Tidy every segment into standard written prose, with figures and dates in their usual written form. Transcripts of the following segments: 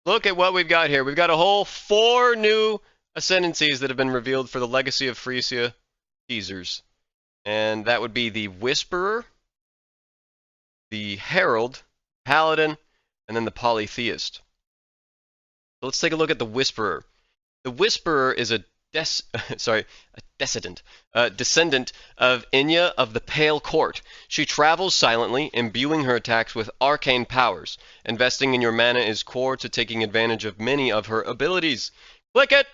Look at what we've got here. We've got a whole 4 new ascendancies that have been revealed for the Legacy of Phrecia teasers. And that would be the Whisperer, the Herald, Paladin, and then the Polytheist. So let's take a look at the Whisperer. The Whisperer is a descendant of Inya of the Pale Court. She travels silently, imbuing her attacks with arcane powers. Investing in your mana is core to taking advantage of many of her abilities. Click it!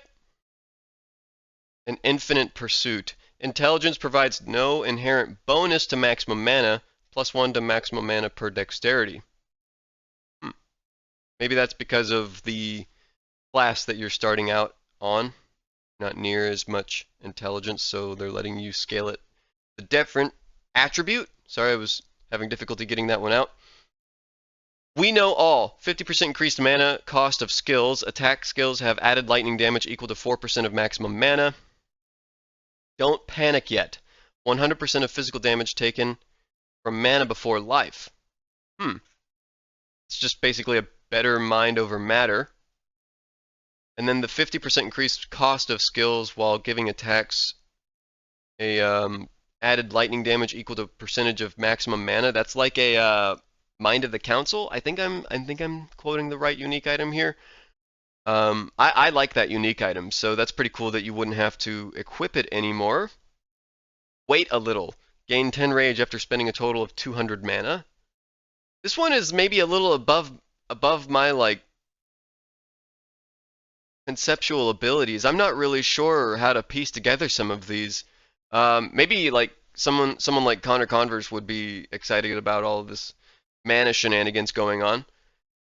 An infinite pursuit. Intelligence provides no inherent bonus to maximum mana, +1 to maximum mana per dexterity. Maybe that's because of the class that you're starting out on. Not near as much intelligence, so they're letting you scale it. The different attribute. Sorry, I was having difficulty getting that one out. We know all. 50% increased mana cost of skills. Attack skills have added lightning damage equal to 4% of maximum mana. Don't panic yet. 100% of physical damage taken from mana before life. It's just basically a better mind over matter. And then the 50% increased cost of skills while giving attacks a added lightning damage equal to percentage of maximum mana. That's like a Mind of the Council. I think I'm quoting the right unique item here. I like that unique item, so that's pretty cool that you wouldn't have to equip it anymore. Wait a little. Gain 10 rage after spending a total of 200 mana. This one is maybe a little above my like conceptual abilities. I'm not really sure how to piece together some of these. Maybe like someone like Connor Converse would be excited about all of this mana shenanigans going on.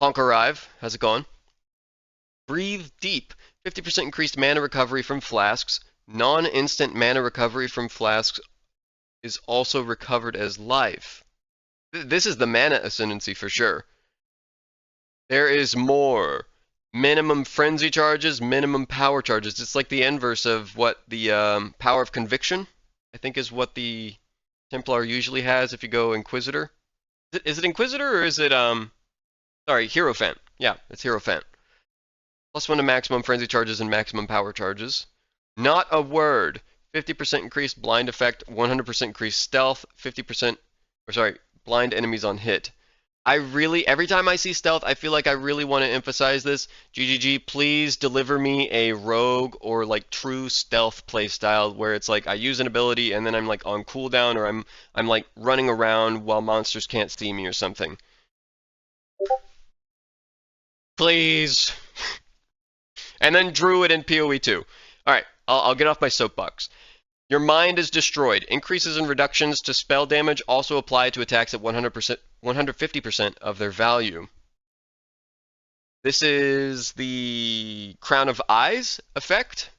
Honk Arrive, how's it going? Breathe Deep, 50% increased mana recovery from flasks. Non-instant mana recovery from flasks is also recovered as life. This is the mana ascendancy for sure. There is more. Minimum frenzy charges, minimum power charges. It's like the inverse of what the power of conviction, I think, is what the Templar usually has if you go Inquisitor. Is it Inquisitor or is it sorry, Hierophant? Yeah, it's Hierophant. +1 to maximum frenzy charges and maximum power charges. Not a word. 50% increased blind effect, 100% increased stealth, 50%, or sorry, blind enemies on hit. Every time I see stealth, I feel like I really want to emphasize this. GGG, please deliver me a rogue or like true stealth playstyle where it's like I use an ability and then I'm like on cooldown or I'm like running around while monsters can't see me or something. Please. And then Druid and PoE 2. Alright, I'll get off my soapbox. Your mind is destroyed. Increases and reductions to spell damage also apply to attacks at 150% of their value. This is the Crown of Eyes effect,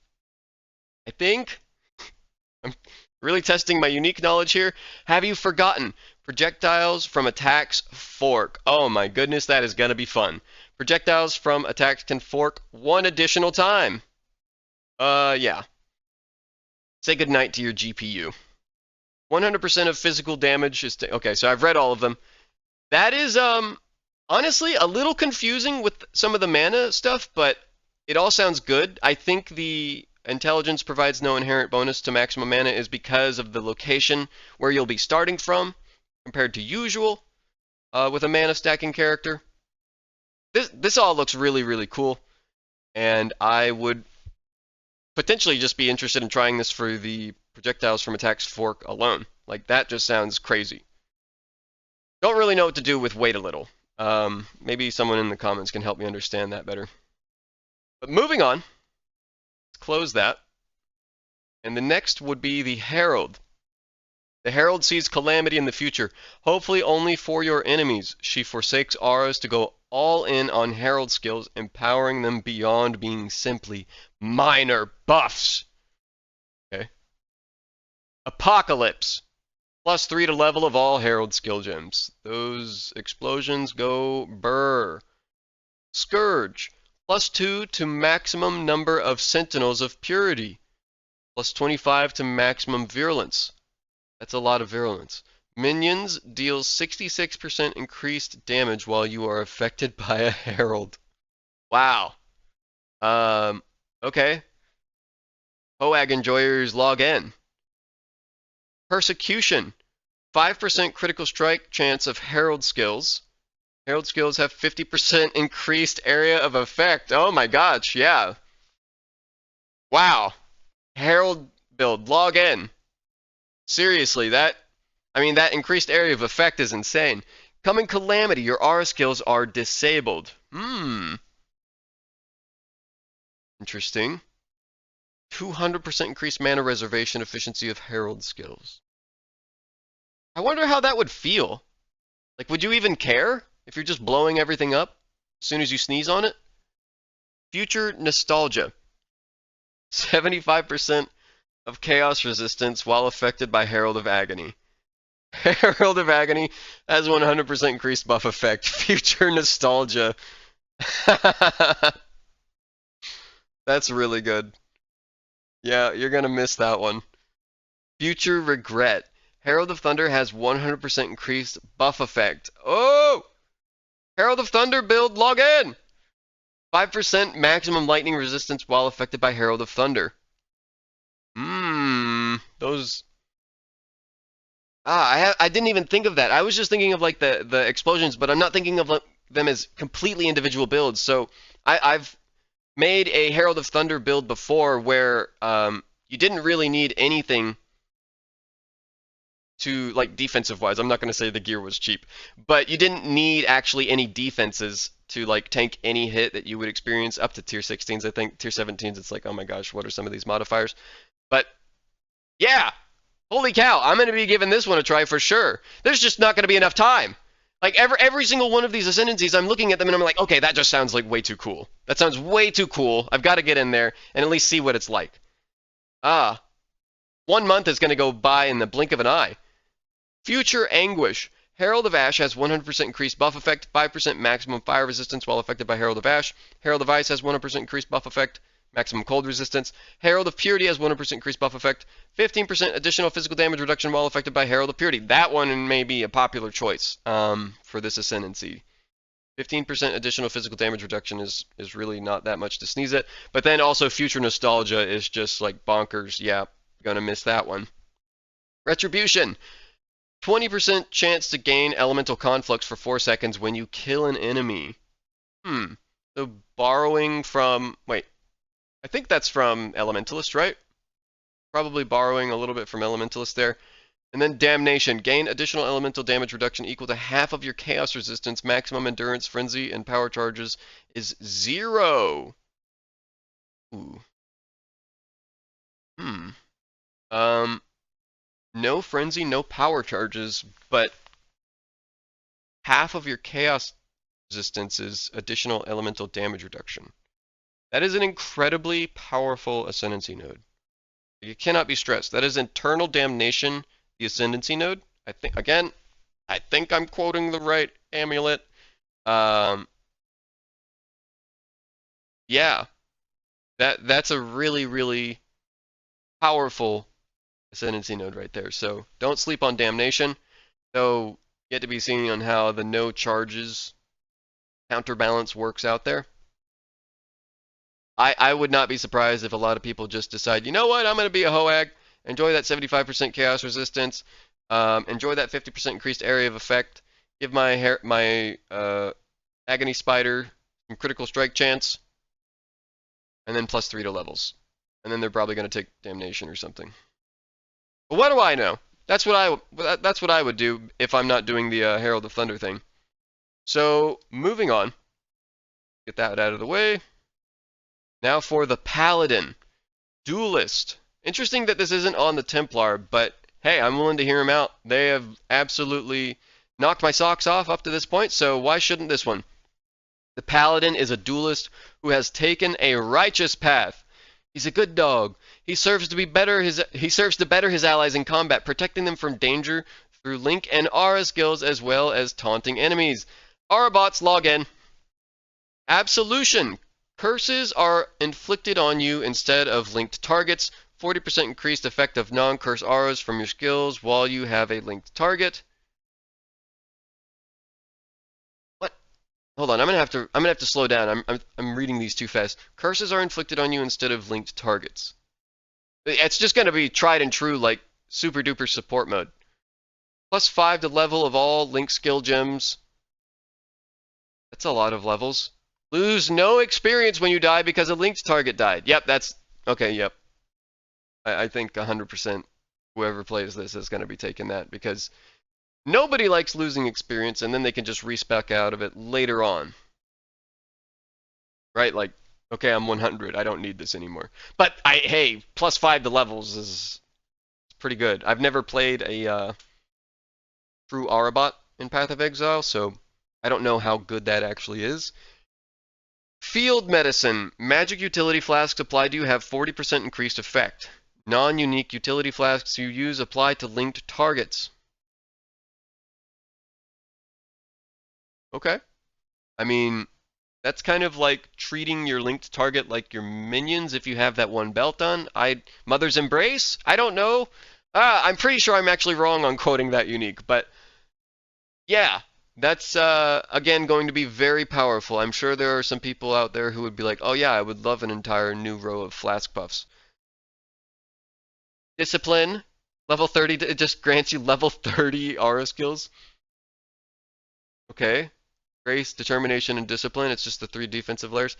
I think. I'm really testing my unique knowledge here. Have you forgotten? Projectiles from attacks fork. Oh my goodness, that is going to be fun. Projectiles from attacks can fork one additional time. Yeah. Say goodnight to your GPU. 100% of physical damage is... Okay, so I've read all of them. That is, honestly, a little confusing with some of the mana stuff, but it all sounds good. I think the intelligence provides no inherent bonus to maximum mana is because of the location where you'll be starting from compared to usual with a mana stacking character. This all looks really, really cool, and I would potentially just be interested in trying this for the projectiles from attacks fork alone. Like, that just sounds crazy. Don't really know what to do with wait a little. Maybe someone in the comments can help me understand that better. But moving on, let's close that. And the next would be the Herald. The Herald sees calamity in the future, hopefully only for your enemies. She forsakes auras to go all in on Herald skills, empowering them beyond being simply minor buffs. Okay. Apocalypse. +3 to level of all Herald skill gems. Those explosions go brr. Scourge. +2 to maximum number of Sentinels of Purity. +25 to maximum virulence. That's a lot of virulence. Minions deals 66% increased damage while you are affected by a Herald. Wow. Okay. HOAG enjoyers log in. Persecution. 5% critical strike chance of Herald skills. Herald skills have 50% increased area of effect. Oh my gosh, yeah. Wow. Herald build, log in. Seriously, that increased area of effect is insane. Coming Calamity, your aura skills are disabled. Interesting. 200% increased mana reservation efficiency of Herald skills. I wonder how that would feel. Like, would you even care if you're just blowing everything up as soon as you sneeze on it? Future Nostalgia. 75% of chaos resistance while affected by Herald of Agony. Herald of Agony has 100% increased buff effect. Future Nostalgia. That's really good. Yeah, you're gonna miss that one. Future Regret. Herald of Thunder has 100% increased buff effect. Oh! Herald of Thunder build, log in! 5% maximum lightning resistance while affected by Herald of Thunder. Those... I didn't even think of that. I was just thinking of like the explosions, but I'm not thinking of them as completely individual builds. So I've made a Herald of Thunder build before where you didn't really need anything to, like, defensive wise. I'm not going to say the gear was cheap, but you didn't need actually any defenses to like tank any hit that you would experience up to tier 16s. I think tier 17s it's like, oh my gosh, what are some of these modifiers? But yeah, holy cow, I'm going to be giving this one a try for sure. There's just not going to be enough time. Like every single one of these Ascendancies, I'm looking at them and I'm like, okay, that just sounds like way too cool. That sounds way too cool. I've got to get in there and at least see what it's like. 1 month is going to go by in the blink of an eye. Future Anguish. Herald of Ash has 100% increased buff effect, 5% maximum fire resistance while affected by Herald of Ash. Herald of Ice has 100% increased buff effect, maximum cold resistance. Herald of Purity has 100% increased buff effect, 15% additional physical damage reduction while affected by Herald of Purity. That one may be a popular choice for this Ascendancy. 15% additional physical damage reduction is really not that much to sneeze at. But then also Future Nostalgia is just like bonkers. Yeah, gonna miss that one. Retribution. 20% chance to gain elemental conflux for 4 seconds when you kill an enemy. So borrowing from... Wait. I think that's from Elementalist, right? Probably borrowing a little bit from Elementalist there. And then Damnation. Gain additional elemental damage reduction equal to half of your chaos resistance. Maximum endurance, frenzy, and power charges is 0. Ooh. No frenzy, no power charges, but half of your chaos resistance is additional elemental damage reduction. That is an incredibly powerful Ascendancy node. You cannot be stressed. That is Internal Damnation, the Ascendancy node. I think I'm quoting the right amulet. Yeah. That's a really, really powerful Ascendancy node right there. So don't sleep on Damnation. Though yet to be seen on how the no charges counterbalance works out there. I would not be surprised if a lot of people just decide, you know what, I'm going to be a HOAG, enjoy that 75% chaos resistance, enjoy that 50% increased area of effect, give my Agony Spider some critical strike chance, and then +3 to levels. And then they're probably going to take Damnation or something. But what do I know? That's what I would do if I'm not doing the Herald of Thunder thing. So moving on, get that out of the way. Now for the Paladin, Duelist. Interesting that this isn't on the Templar, but hey, I'm willing to hear him out. They have absolutely knocked my socks off up to this point, so why shouldn't this one? The Paladin is a duelist who has taken a righteous path. He's a good dog. He serves to better his allies in combat, protecting them from danger through link and aura skills as well as taunting enemies. Aura bots, log in. Absolution. Curses are inflicted on you instead of linked targets. 40% increased effect of non-curse auras from your skills while you have a linked target. What? Hold on, I'm gonna have to slow down. I'm reading these too fast. Curses are inflicted on you instead of linked targets. It's just gonna be tried and true, like super duper support mode. +5 to level of all linked skill gems. That's a lot of levels. Lose no experience when you die because a linked target died. Yep, that's okay. Yep, I think 100% whoever plays this is gonna be taking that because nobody likes losing experience, and then they can just respec out of it later on. Right? Like, okay, I'm 100. I don't need this anymore. But hey, +5 to levels is pretty good. I've never played a true Arabot in Path of Exile, so I don't know how good that actually is. Field Medicine. Magic utility flasks applied to you have 40% increased effect. Non-unique utility flasks you use apply to linked targets. Okay. I mean, that's kind of like treating your linked target like your minions if you have that one belt on. Mother's Embrace? I don't know. I'm pretty sure I'm actually wrong on quoting that unique, but yeah, that's again going to be very powerful. I'm sure there are some people out there who would be like, oh yeah, I would love an entire new row of flask buffs. Discipline, level 30, it just grants you level 30 aura skills. Okay. Grace, Determination, and Discipline. It's just the 3 defensive layers.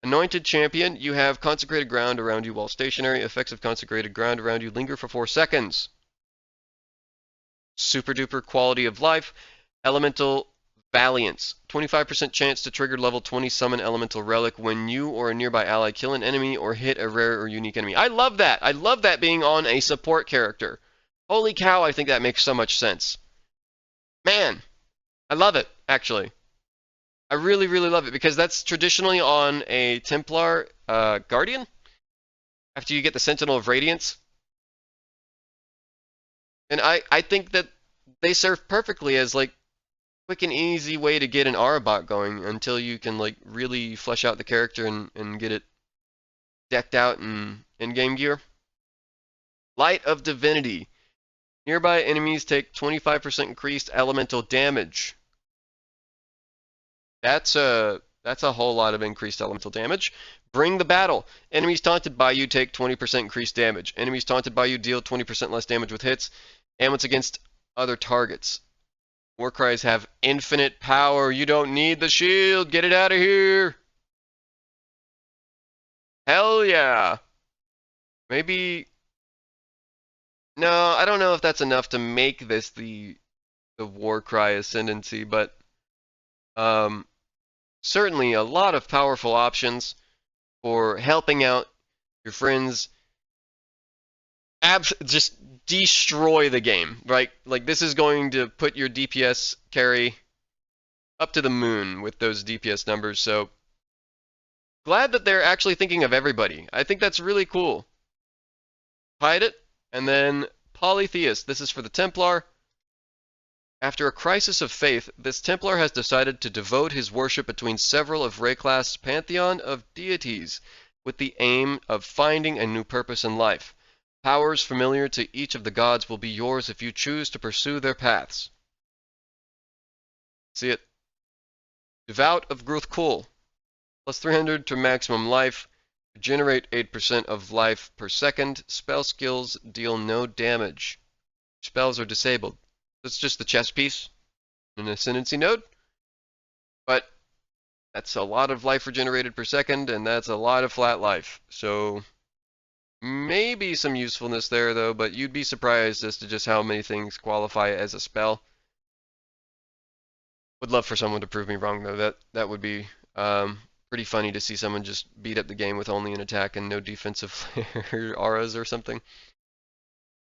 Anointed Champion, you have consecrated ground around you while stationary. Effects of consecrated ground around you linger for 4 seconds. Super duper quality of life. Elemental Valiance, 25% chance to trigger level 20 summon elemental relic when you or a nearby ally kill an enemy or hit a rare or unique enemy. I love that. I love that being on a support character. Holy cow, I think that makes so much sense. Man, I love it, actually. I really, really love it because that's traditionally on a Templar Guardian after you get the Sentinel of Radiance. And I think that they serve perfectly as like quick and easy way to get an Arabot going until you can like really flesh out the character and get it decked out in in-game gear. Light of Divinity. Nearby enemies take 25% increased elemental damage. That's a whole lot of increased elemental damage. Bring the Battle. Enemies taunted by you take 20% increased damage. Enemies taunted by you deal 20% less damage with hits, and what's against other targets. Warcries have infinite power. You don't need the shield. Get it out of here. Hell yeah. Maybe. No, I don't know if that's enough to make this the Warcry Ascendancy, but certainly a lot of powerful options for helping out your friends just destroy the game, right? Like this is going to put your DPS carry up to the moon with those DPS numbers, so glad that they're actually thinking of everybody. I think that's really cool. Hide it, and then Polytheist. This is for the Templar. After a crisis of faith, this Templar has decided to devote his worship between several of Rayclass's pantheon of deities with the aim of finding a new purpose in life. Powers familiar to each of the gods will be yours if you choose to pursue their paths. See it? Devout of Gruthkul. Plus 300 to maximum life. Generate 8% of life per second. Spell skills deal no damage. Spells are disabled. That's just the chess piece. An Ascendancy node. But that's a lot of life regenerated per second, and that's a lot of flat life. So maybe some usefulness there, though, but you'd be surprised as to just how many things qualify as a spell. Would love for someone to prove me wrong, though. That would be pretty funny to see someone just beat up the game with only an attack and no defensive auras or something.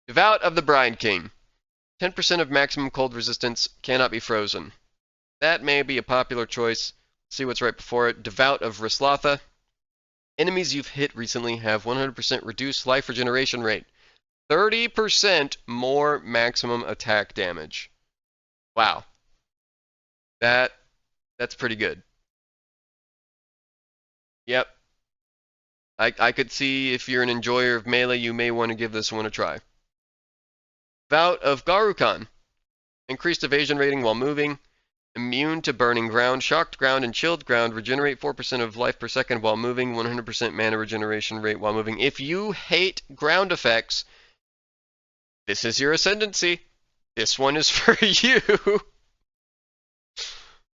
Devout of the Bride King. 10% of maximum cold resistance, cannot be frozen. That may be a popular choice. Let's see what's right before it. Devout of Rislatha. Enemies you've hit recently have 100% reduced life regeneration rate. 30% more maximum attack damage. Wow. That's pretty good. Yep. I could see if you're an enjoyer of melee, you may want to give this one a try. Vout of Garukan. Increased evasion rating while moving. Immune to burning ground, shocked ground, and chilled ground. Regenerate 4% of life per second while moving. 100% mana regeneration rate while moving. If you hate ground effects, this is your Ascendancy. This one is for you.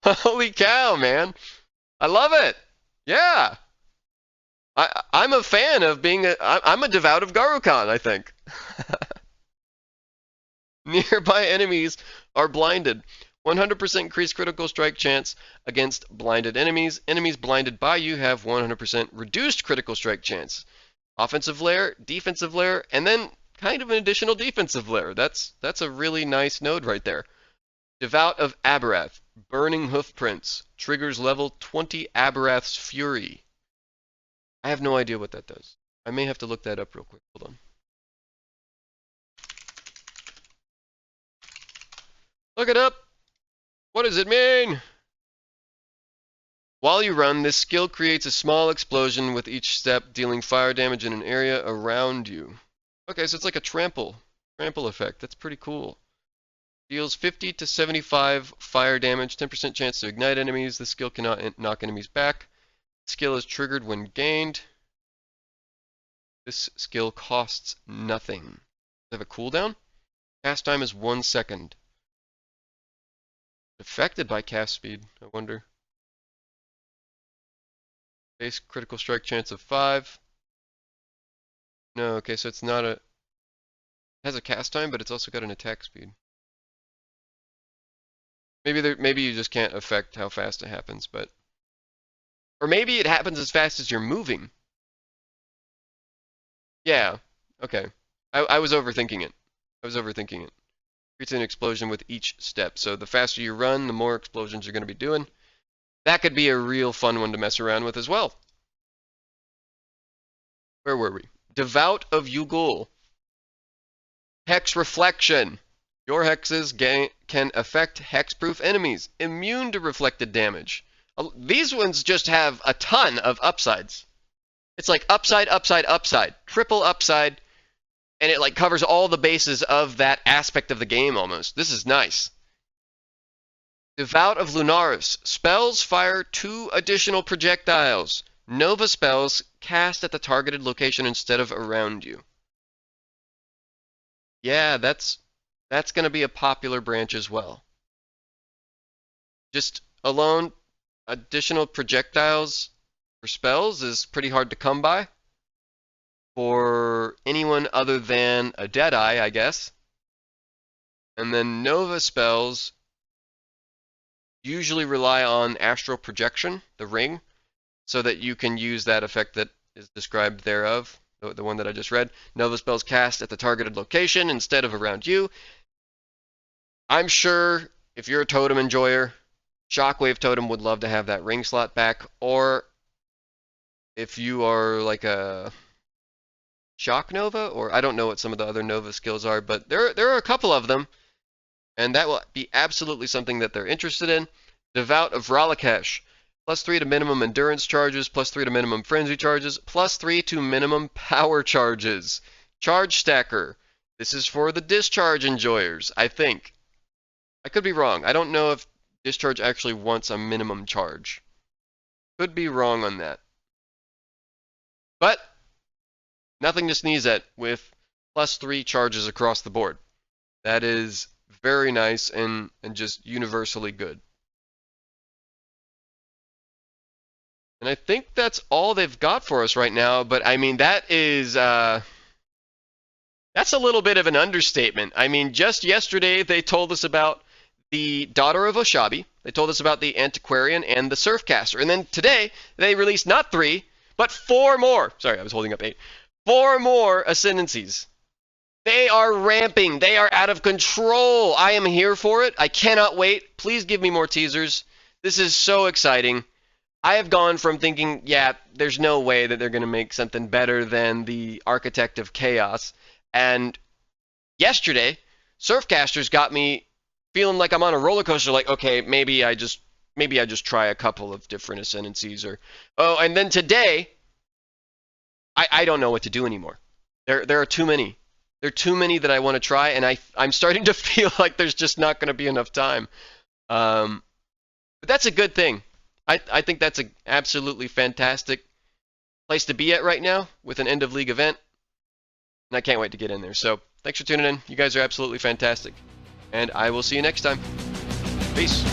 Holy cow, man. I love it. Yeah. I'm a fan of being I'm a devout of Garukan, I think. Nearby enemies are blinded. 100% increased critical strike chance against blinded enemies. Enemies blinded by you have 100% reduced critical strike chance. Offensive layer, defensive layer, and then kind of an additional defensive layer. That's a really nice node right there. Devout of Aberrath. Burning hoof prints. Triggers level 20 Aberrath's Fury. I have no idea what that does. I may have to look that up real quick. Hold on. Look it up. What does it mean? While you run, this skill creates a small explosion with each step, dealing fire damage in an area around you. Okay, so it's like a trample effect. That's pretty cool. Deals 50 to 75 fire damage, 10% chance to ignite enemies. This skill cannot knock enemies back. Skill is triggered when gained. This skill costs nothing. Does it have a cooldown? Cast time is 1 second. Affected by cast speed, I wonder. Base critical strike chance of 5. No, okay, so it's not a... It has a cast time, but it's also got an attack speed. Maybe you just can't affect how fast it happens, but... Or maybe it happens as fast as you're moving. Yeah, okay. I was overthinking it. Creates an explosion with each step. So the faster you run, the more explosions you're going to be doing. That could be a real fun one to mess around with as well. Where were we? Devout of Ugul. Hex Reflection. Your hexes can affect hexproof enemies. Immune to reflected damage. These ones just have a ton of upsides. It's like upside, upside, upside. Triple upside. And it like covers all the bases of that aspect of the game almost. This is nice. Devout of Lunaris. Spells fire 2 additional projectiles. Nova spells cast at the targeted location instead of around you. Yeah, that's going to be a popular branch as well. Just alone, additional projectiles for spells is pretty hard to come by. For anyone other than a Deadeye, I guess. And then Nova spells usually rely on astral projection, the ring, so that you can use that effect that is described thereof, the one that I just read. Nova spells cast at the targeted location instead of around you. I'm sure if you're a totem enjoyer, Shockwave Totem would love to have that ring slot back, or if you are like a Shock Nova, or I don't know what some of the other Nova skills are, but there are a couple of them, and that will be absolutely something that they're interested in. Devout of Ralakesh. +3 to minimum endurance charges, +3 to minimum frenzy charges, +3 to minimum power charges. Charge Stacker. This is for the discharge enjoyers, I think. I could be wrong. I don't know if discharge actually wants a minimum charge. Could be wrong on that. But nothing to sneeze at with +3 charges across the board. That is very nice and just universally good. And I think that's all they've got for us right now, but I mean, that is, that's a little bit of an understatement. I mean, just yesterday they told us about the Daughter of Oshabi, they told us about the Antiquarian and the Surfcaster, and then today they released not 3, but 4 more. Sorry, I was holding up 8. 4 more Ascendancies. They are ramping. They are out of control. I am here for it. I cannot wait. Please give me more teasers. This is so exciting. I have gone from thinking, yeah, there's no way that they're going to make something better than the Architect of Chaos. And yesterday, Surfcasters got me feeling like I'm on a roller coaster, like, okay, maybe I just try a couple of different Ascendancies, or and then today I don't know what to do anymore. There are too many. There are too many that I want to try, and I'm starting to feel like there's just not going to be enough time. But that's a good thing. I think that's an absolutely fantastic place to be at right now with an end of league event. And I can't wait to get in there. So thanks for tuning in. You guys are absolutely fantastic. And I will see you next time. Peace.